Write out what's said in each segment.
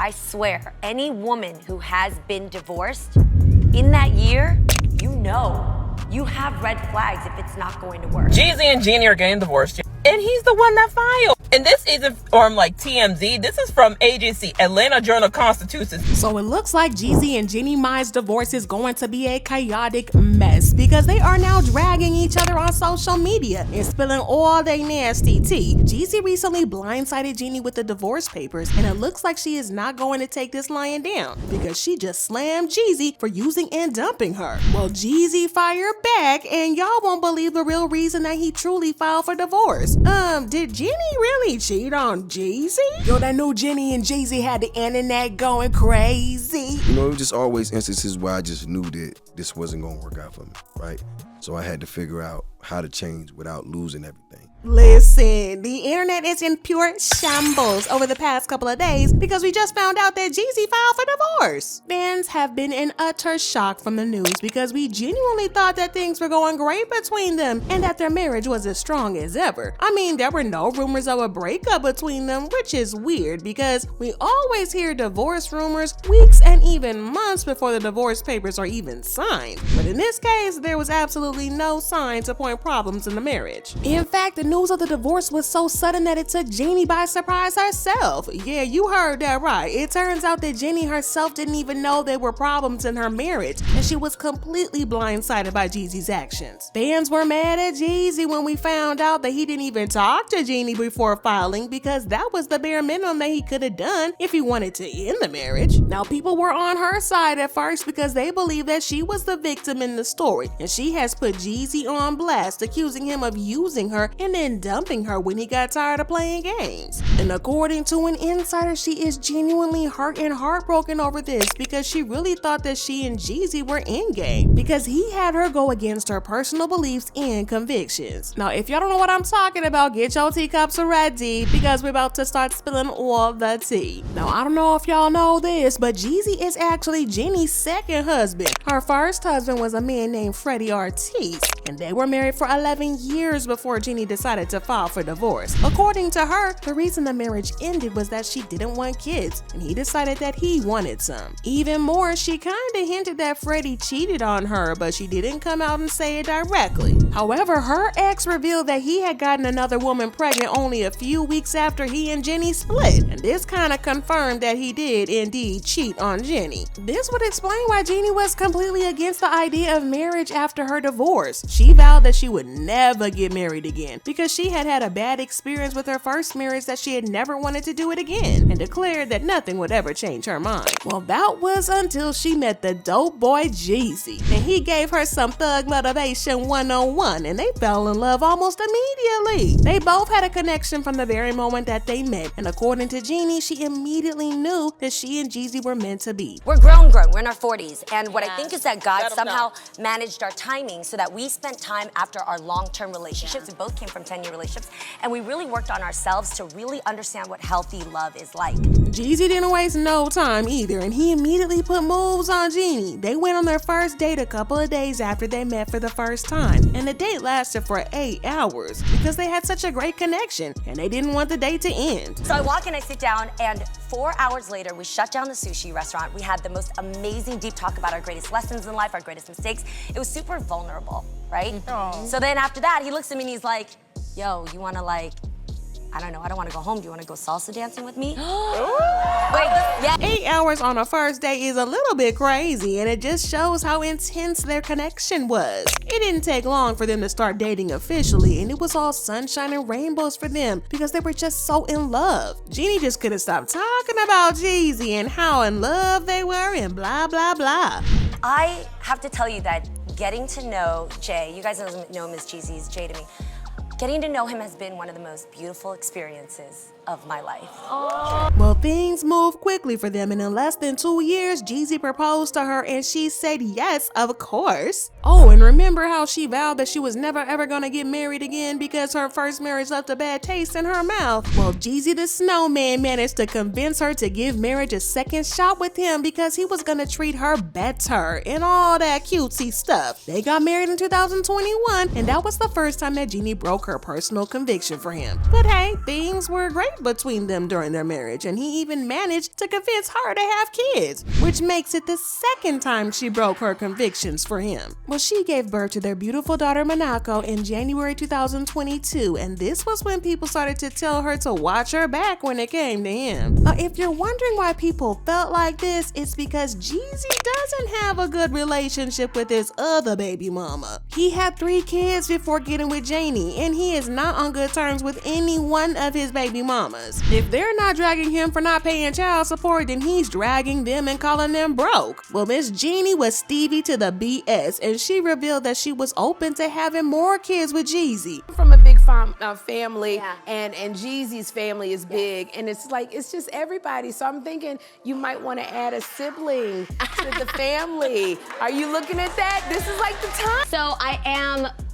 I swear, any woman who has been divorced, in that year, you have red flags if it's not going to work. Jeezy and Jeannie are getting divorced, and he's the one that filed. And this isn't from like TMZ. This is from agency Atlanta Journal-Constitution. So it looks like Jeezy and Jeannie Mai's divorce is going to be a chaotic mess because they are now dragging each other on social media and spilling all their nasty tea. Jeezy recently blindsided Jeannie with the divorce papers, and it looks like she is not going to take this lying down because she just slammed Jeezy for using and dumping her. Well, Jeezy fired back, and y'all won't believe the real reason that he truly filed for divorce. Did Jeannie really cheat on Jeezy? Yo, that new Jeannie and Jeezy had the internet going crazy. You know, it was just always instances where I just knew that this wasn't gonna work out for me, right? So I had to figure out how to change without losing everything. Listen, the internet is in pure shambles over the past couple of days because we just found out that Jeezy filed for divorce. Fans have been in utter shock from the news because we genuinely thought that things were going great between them and that their marriage was as strong as ever. I mean, there were no rumors of a breakup between them, which is weird because we always hear divorce rumors weeks and even months before the divorce papers are even signed. But in this case, there was absolutely no sign to point problems in the marriage. In fact, the news of the divorce was so sudden that it took Jeannie by surprise herself. Yeah, you heard that right. It turns out that Jeannie herself didn't even know there were problems in her marriage, and she was completely blindsided by Jeezy's actions. Fans were mad at Jeezy when we found out that he didn't even talk to Jeannie before filing because that was the bare minimum that he could have done if he wanted to end the marriage. Now, people were on her side at first because they believed that she was the victim in the story, and she has put Jeezy on blast, accusing him of using her and then dumping her when he got tired of playing games. And according to an insider, she is genuinely hurt and heartbroken over this because she really thought that she and Jeezy were in game because he had her go against her personal beliefs and convictions. Now, if y'all don't know what I'm talking about, get your teacups ready because we're about to start spilling all the tea. Now, I don't know if y'all know this, but Jeezy is actually Jeannie's second husband. Her first husband was a man named Freddie Ortiz, and they were married for 11 years before Jeannie decided to file for divorce. According to her, the reason the marriage ended was that she didn't want kids, and he decided that he wanted some. Even more, she kinda hinted that Freddie cheated on her, but she didn't come out and say it directly. However, her ex revealed that he had gotten another woman pregnant only a few weeks after he and Jeannie split, and this kinda confirmed that he did indeed cheat on Jeannie. This would explain why Jeannie was completely against the idea of marriage after her divorce. She vowed that she would never get married again because she had had a bad experience with her first marriage that she had never wanted to do it again, and declared that nothing would ever change her mind. Well, that was until she met the dope boy Jeezy, and he gave her some thug motivation 101, and they fell in love almost immediately. They both had a connection from the very moment that they met, and according to Jeannie, she immediately knew that she and Jeezy were meant to be. We're grown, we're in our 40s, and what I think is that God somehow managed our timing so that we spent time after our long-term relationships. We both came from 10-year relationships, and we really worked on ourselves to really understand what healthy love is like. Jeezy didn't waste no time either, and he immediately put moves on Jeannie. They went on their first date a couple of days after they met for the first time, and the date lasted for 8 hours because they had such a great connection, and they didn't want the date to end. So I walk in, I sit down, and 4 hours later, we shut down the sushi restaurant. We had the most amazing deep talk about our greatest lessons in life, our greatest mistakes. It was super vulnerable, right? Aww. So then after that, he looks at me and he's like, yo, you wanna I don't know, I don't wanna go home. Do you wanna go salsa dancing with me? Wait, yeah. 8 hours on a first date is a little bit crazy, and it just shows how intense their connection was. It didn't take long for them to start dating officially, and it was all sunshine and rainbows for them because they were just so in love. Jeannie just couldn't stop talking about Jeezy and how in love they were and blah, blah, blah. I have to tell you that getting to know Jay, you guys know him as Jeezy, he's Jay to me. Getting to know him has been one of the most beautiful experiences of my life. Well, things moved quickly for them, and in less than 2 years, Jeezy proposed to her, and she said yes, of course. Oh, and remember how she vowed that she was never ever gonna get married again because her first marriage left a bad taste in her mouth? Well, Jeezy the Snowman managed to convince her to give marriage a second shot with him because he was gonna treat her better and all that cutesy stuff. They got married in 2021, and that was the first time that Jeannie broke her personal conviction for him. But hey, things were great great between them during their marriage, and he even managed to convince her to have kids, which makes it the second time she broke her convictions for him. Well, she gave birth to their beautiful daughter Monaco in January 2022, and this was when people started to tell her to watch her back when it came to him. Now, if you're wondering why people felt like this, it's because Jeezy doesn't have a good relationship with his other baby mama. He had 3 kids before getting with Jeannie, and he is not on good terms with any one of his baby mamas. If they're not dragging him for not paying child support, then he's dragging them and calling them broke. Well, Miss Jeannie was Stevie to the BS, and she revealed that she was open to having more kids with Jeezy. From a big family, and Jeezy's family is big, and it's like, it's just everybody. So I'm thinking you might want to add a sibling to the family. Are you looking at that? This is like the time. So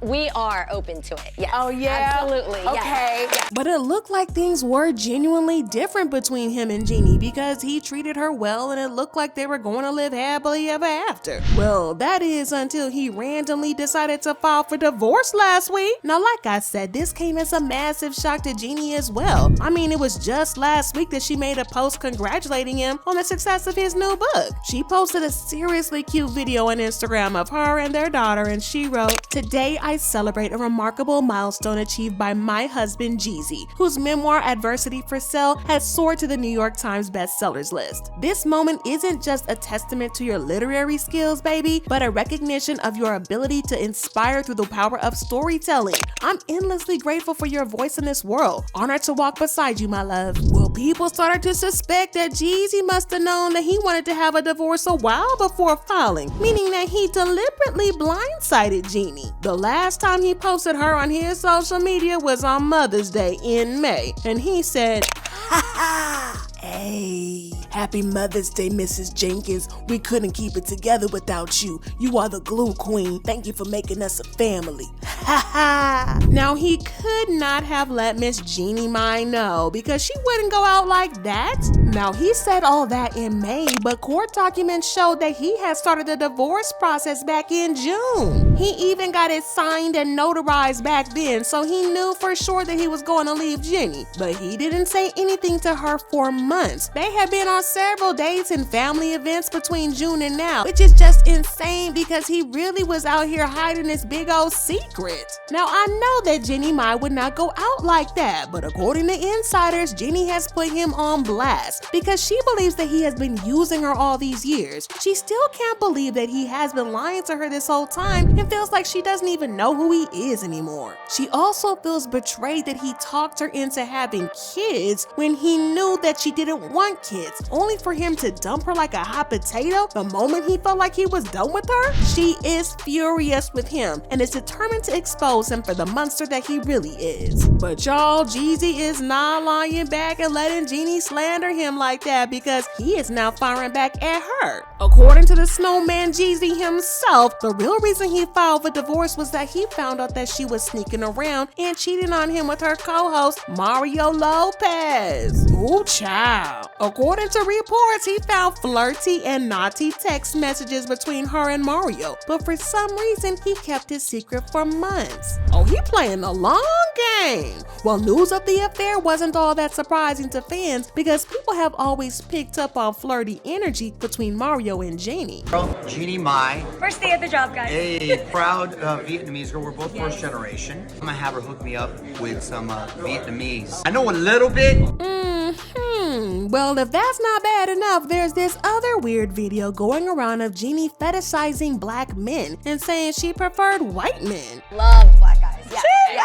we are open to it. Yes. Oh yeah? Absolutely. Okay. Yes. But it looked like things were genuinely different between him and Jeannie because he treated her well and it looked like they were going to live happily ever after. Well, that is until he randomly decided to file for divorce last week. Now, like I said, this came as a massive shock to Jeannie as well. I mean, it was just last week that she made a post congratulating him on the success of his new book. She posted a seriously cute video on Instagram of her and their daughter, and she wrote, "Today I celebrate a remarkable milestone achieved by my husband Jeezy, whose memoir Adversity for Sale has soared to the New York Times bestsellers list. This moment isn't just a testament to your literary skills, baby, but a recognition of your ability to inspire through the power of storytelling. I'm endlessly grateful for your voice in this world. Honored to walk beside you, my love." Well, people started to suspect that Jeezy must have known that he wanted to have a divorce a while before filing, meaning that he deliberately blindsided Jeannie. The last time he posted her on his social media was on Mother's Day in May, and he said, "Ha ha! Hey, happy Mother's Day, Mrs. Jenkins. We couldn't keep it together without you. You are the glue queen. Thank you for making us a family. Ha ha." Now, he could not have let Miss Jeannie Mai know because she wouldn't go out like that. Now, he said all that in May, but court documents showed that he had started the divorce process back in June. He even got it signed and notarized back then, so he knew for sure that he was going to leave Jeannie. But he didn't say anything to her for months. They had been on several dates and family events between June and now, which is just insane because he really was out here hiding this big old secret. Now, I know that Jeannie Mai would not go out like that, but according to insiders, Jeannie has put him on blast because she believes that he has been using her all these years. She still can't believe that he has been lying to her this whole time and feels like she doesn't even know who he is anymore. She also feels betrayed that he talked her into having kids when he knew that she didn't want kids, only for him to dump her like a hot potato the moment he felt like he was done with her. She is furious with him and is determined to expose him for the monster that he really is. But y'all, Jeezy is not lying back and letting Jeannie slander him like that because he is now firing back at her. According to the snowman Jeezy himself, the real reason he filed for divorce was that he found out that she was sneaking around and cheating on him with her co-host Mario Lopez. Ooh, child. According to reports, he found flirty and naughty text messages between her and Mario, but for some reason, he kept his secret for months. Oh, he playing the long game. Well, news of the affair wasn't all that surprising to fans because people have always picked up on flirty energy between Mario and Jeannie. Girl, Jeannie Mai, First day at the job, guys. a proud Vietnamese girl. We're both first generation. I'm gonna have her hook me up with some Vietnamese. I know a little bit. Well, if that's not bad enough, there's this other weird video going around of Jeannie fetishizing black men and saying she preferred white men. Love black guys. Yeah,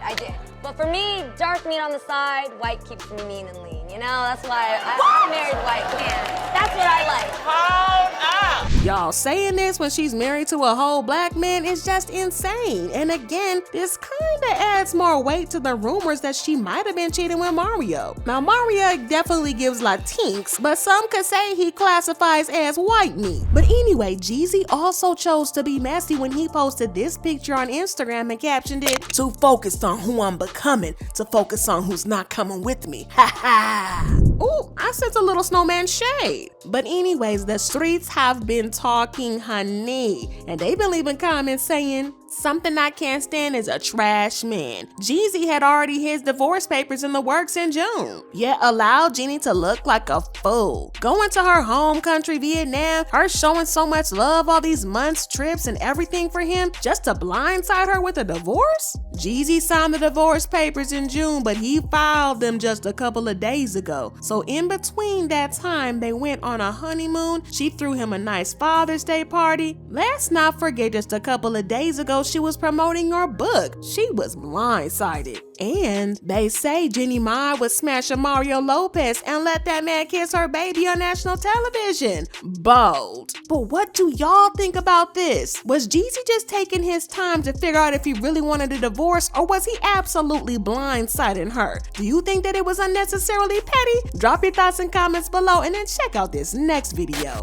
I did. But for me, dark meat on the side, white keeps me mean and lean. You know, that's why I married white man. That's what I like. Hold up. Y'all saying this when she's married to a whole black man is just insane. And again, this kinda adds more weight to the rumors that she might have been cheating with Mario. Now, Mario definitely gives Latinx, but some could say he classifies as white meat. But anyway, Jeezy also chose to be messy when he posted this picture on Instagram and captioned it, "Too focused on who I'm becoming to focus on who's not coming with me. Ha ha." Ooh, I sent a little snowman shade. But anyways, the streets have been talking honey, and they've been leaving comments saying, Something I can't stand is a trash man. Jeezy had already his divorce papers in the works in June, yet allowed Jeannie to look like a fool. Going to her home country, Vietnam, her showing so much love all these months, trips, and everything for him just to blindside her with a divorce? Jeezy signed the divorce papers in June, but he filed them just a couple of days ago. So in between that time, they went on a honeymoon. She threw him a nice Father's Day party. Let's not forget, just a couple of days ago, she was promoting your book. She was blindsided. And they say Jeannie Mai would smash a Mario Lopez and let that man kiss her baby on national television. Bold. But what do y'all think about this? Was Jeezy just taking his time to figure out if he really wanted a divorce, or was he absolutely blindsiding her? Do you think that it was unnecessarily petty? Drop your thoughts and comments below and then check out this next video.